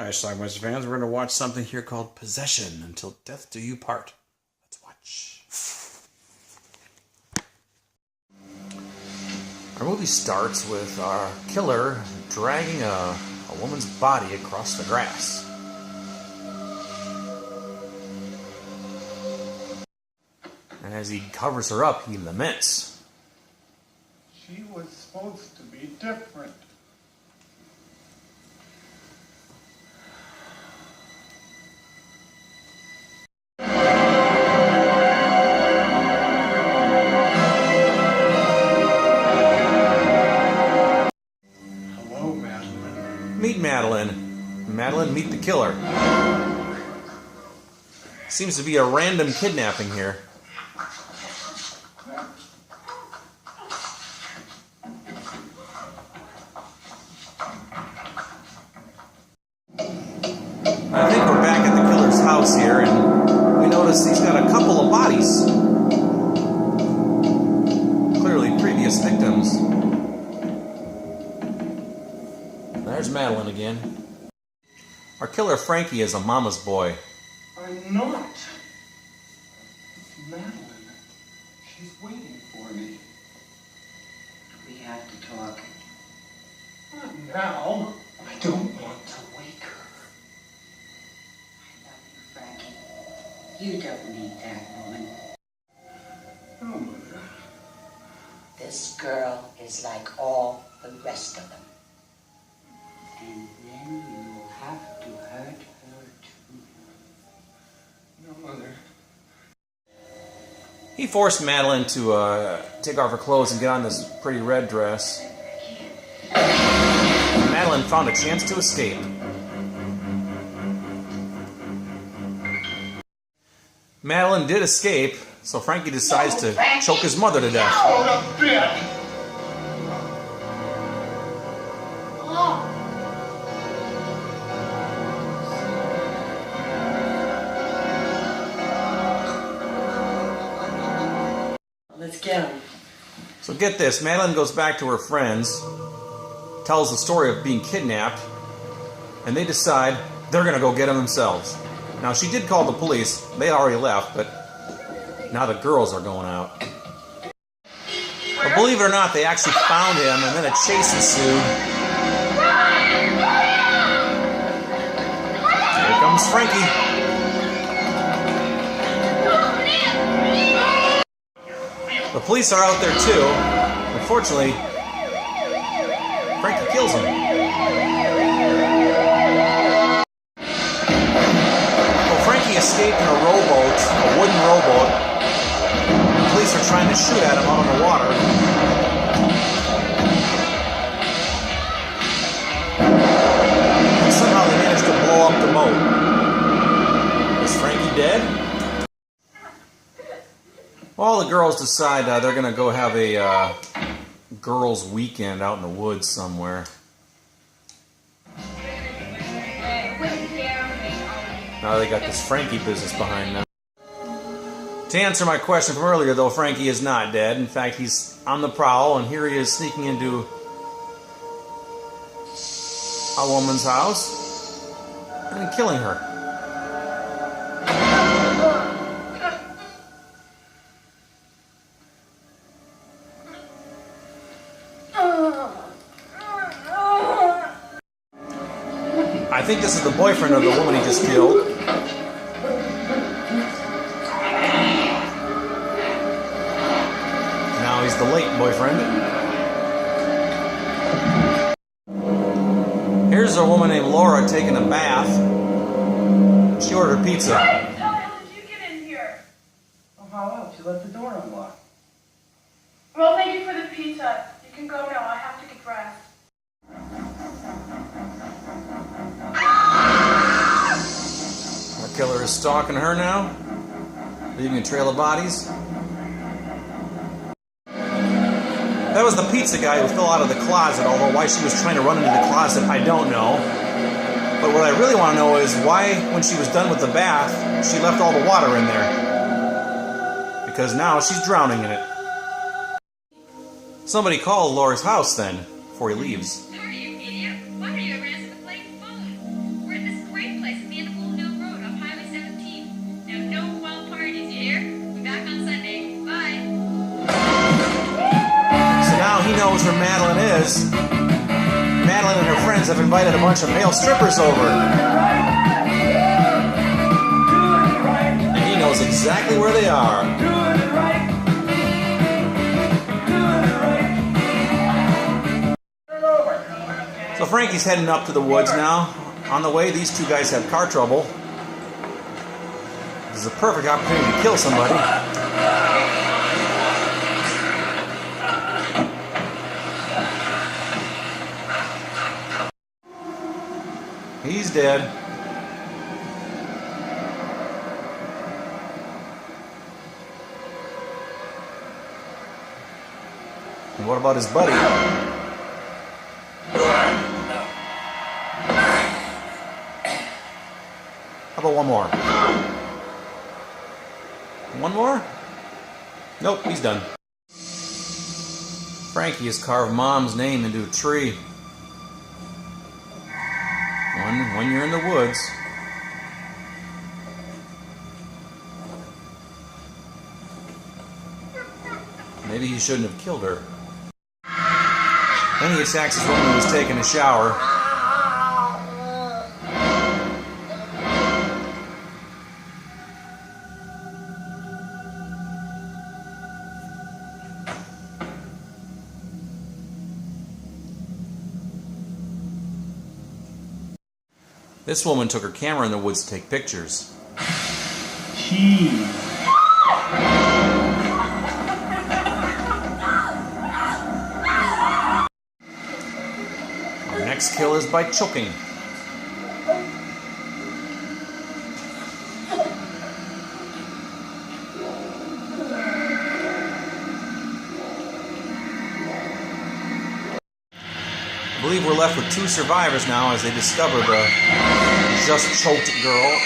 Alright, Schlockmeisters fans, we're going to watch something here called Possession, Until Death Do You Part. Let's watch. Our movie starts with our killer dragging a woman's body across the grass. And as he covers her up, he laments. She was supposed to be different. Hello, Madeline. Meet Madeline. Madeline, meet the killer. Seems to be a random kidnapping here. I think we're back at the killer's house here, and we notice he's got a couple of bodies. Clearly previous victims. There's Madeline again. Our killer Frankie is a mama's boy. I'm not. Madeline. She's waiting for me. We have to talk. Not now. I don't want to wake her. I love you, Frankie. You don't need that woman. No, Mother. This girl is like all the rest of them. And then you will have to hurt her too. No, Mother. He forced Madeline to take off her clothes and get on this pretty red dress. Madeline found a chance to escape. Madeline did escape, so Frankie decides to choke his mother to death. Out a bit! Let's get him. So get this, Madeline goes back to her friends, tells the story of being kidnapped, and they decide they're going to go get him themselves. Now, she did call the police. They already left, but now the girls are going out. But believe it or not, they actually found him, and then a chase ensued. Here comes Frankie. The police are out there too. Unfortunately, Frankie kills him. Well, Frankie escaped in a rowboat, a wooden rowboat. The police are trying to shoot at him out on the water. And somehow they managed to blow up the boat. Is Frankie dead? Well, the girls decide they're going to go have a girls' weekend out in the woods somewhere. Now they got this Frankie business behind them. To answer my question from earlier, though, Frankie is not dead. In fact, he's on the prowl, and here he is sneaking into a woman's house and killing her. I think this is the boyfriend of the woman he just killed. Now he's the late boyfriend. Here's a woman named Laura taking a bath. She ordered pizza. Hey, how did you get in here? Oh, how else? You left the door unlocked. Well, thank you for the pizza. You can go now. I have to get dressed. Our killer is stalking her now, leaving a trail of bodies. That was the pizza guy who fell out of the closet, although why she was trying to run into the closet, I don't know. But what I really want to know is why, when she was done with the bath, she left all the water in there. Because now she's drowning in it. Somebody call Laura's house then, before he leaves. Who are you, idiot? Why don't you ever answer the blame phone? We're at this knows where Madeline is. Madeline and her friends have invited a bunch of male strippers over. And he knows exactly where they are. So Frankie's heading up to the woods now. On the way, these two guys have car trouble. This is a perfect opportunity to kill somebody. He's dead. And what about his buddy? How about one more? One more? Nope, he's done. Frankie has carved Mom's name into a tree. When you're in the woods. Maybe he shouldn't have killed her. Then he attacks his woman who was taking a shower. This woman took her camera in the woods to take pictures. Cheese. Our next kill is by choking. I believe we're left with 2 survivors now as they discover the just choked girl.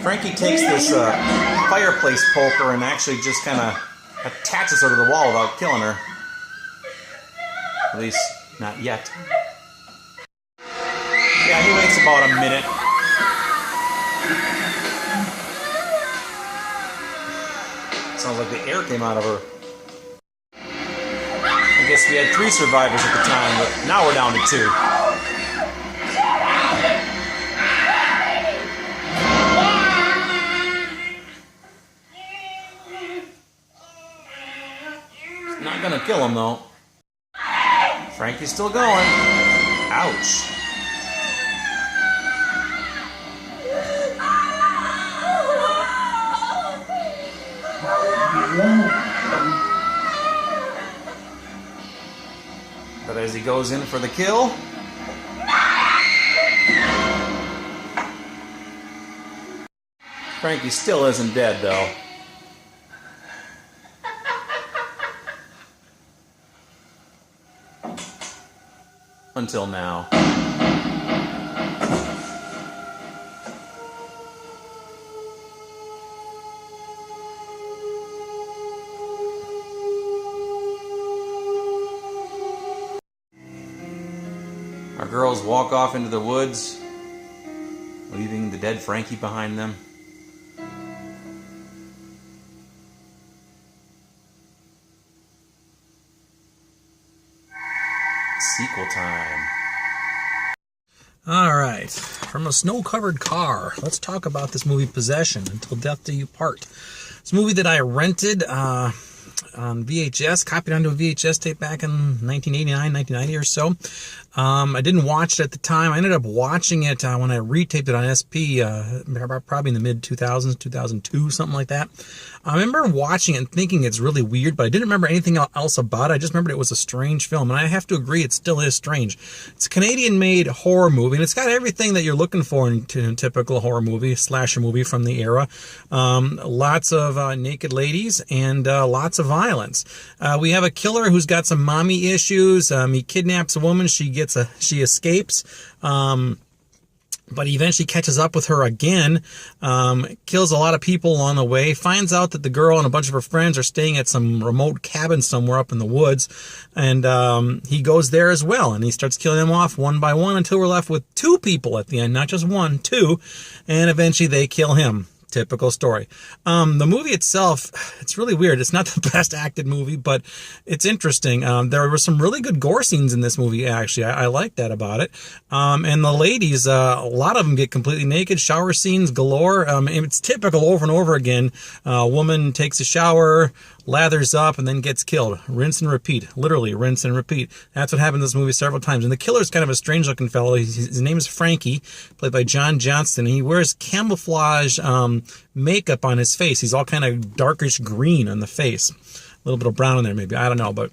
Frankie takes this fireplace poker and actually just kind of attaches her to the wall without killing her. At least, not yet. Yeah, he waits about a minute. Sounds like the air came out of her. I guess we had 3 survivors at the time, but now we're down to 2. Not gonna kill him though. Frankie's still going. Ouch. But as he goes in for the kill, Frankie still isn't dead though. Until now. Our girls walk off into the woods, leaving the dead Frankie behind them. Sequel time. All right, from a snow-covered car, let's talk about this movie, Possession, Until Death Do You Part. It's a movie that I rented on VHS, copied onto a VHS tape back in 1989, 1990 or so. I didn't watch it at the time. I ended up watching it when I retaped it on SP, probably in the mid-2000s, 2002, something like that. I remember watching it and thinking it's really weird, but I didn't remember anything else about it. I just remembered it was a strange film, and I have to agree, it still is strange. It's a Canadian-made horror movie, and it's got everything that you're looking for in a typical horror movie, slasher movie from the era. Lots of naked ladies and lots of violence. We have a killer who's got some mommy issues. He kidnaps a woman. She escapes. But he eventually catches up with her again, kills a lot of people along the way, finds out that the girl and a bunch of her friends are staying at some remote cabin somewhere up in the woods, and he goes there as well, and he starts killing them off one by one until we're left with 2 people at the end, not just 1, 2, and eventually they kill him. Typical story. The movie itself, it's really weird. It's not the best acted movie, but it's interesting. There were some really good gore scenes in this movie, actually. I like that about it. And the ladies, a lot of them get completely naked. Shower scenes galore. It's typical over and over again. A woman takes a shower, lathers up, and then gets killed. Rinse and repeat. Literally, rinse and repeat. That's what happened in this movie several times. And the killer's kind of a strange-looking fellow. His name is Frankie, played by John Johnston. He wears camouflage makeup on his face. He's all kind of darkish green on the face. A little bit of brown in there, maybe. I don't know, but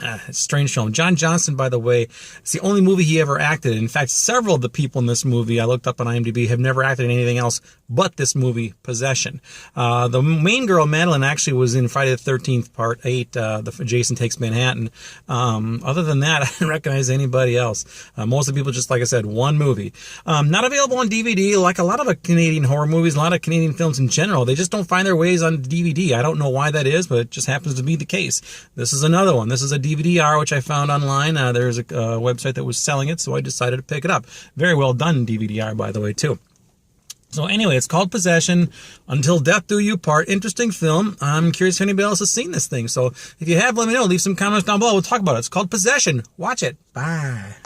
it's a strange film. John Johnston, by the way, it's the only movie he ever acted in. In fact, several of the people in this movie, I looked up on IMDb, have never acted in anything else but this movie, Possession. The main girl, Madeline, actually was in Friday the 13th, Part 8, the Jason Takes Manhattan. Other than that, I didn't recognize anybody else. Most of the people, just like I said, one movie. Not available on DVD, like a lot of Canadian horror movies, a lot of Canadian films in general. They just don't find their ways on DVD. I don't know why that is, but it just happens to be the case. This is another one. This is a DVD-R, which I found online. There's a website that was selling it, so I decided to pick it up. Very well done DVD-R, by the way, too. So anyway, it's called Possession, Until Death Do You Part. Interesting film. I'm curious if anybody else has seen this thing. So if you have, let me know. Leave some comments down below. We'll talk about it. It's called Possession. Watch it. Bye.